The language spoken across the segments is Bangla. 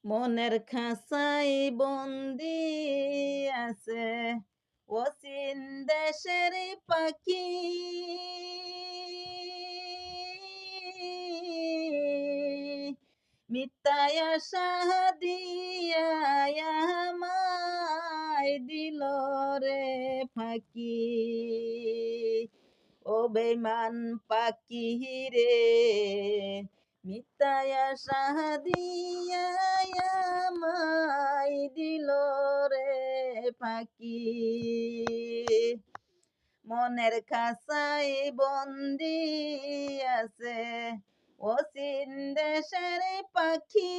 মনের খাঁচায় বন্দি আছে অচিন দেশের পাখি। মিথ্যায় আশা দিয়া আমায় দিল রে ফাঁকি। ও বেমান পাখি রে, মিথ্যায় আশা দিয়া আমায় দিল রে ফাঁকি। মনের খাঁচায় বন্দি আছে অচিন দেশের পাখি।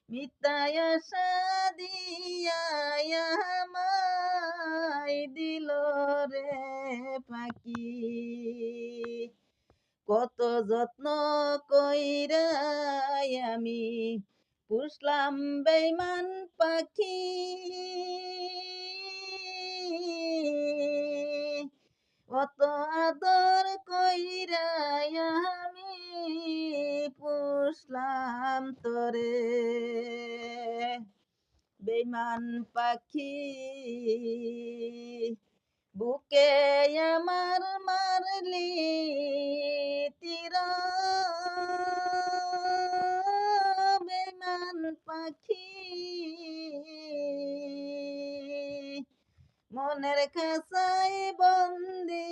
মিথ্যায় আশা দিয়া আমায় দিল রে পাখি। কত যত্ন কইরা আমি পুষলাম বেইমান পাখি। কত আদর কইরা আমি পুষলাম তোরে বেইমান পাখি। বুকে আমার মারলি তীর বেইমান পাখি। মনের খাঁচায় বন্দি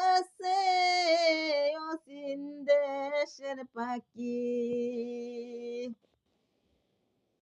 আছে অচিন দেশের পাখি।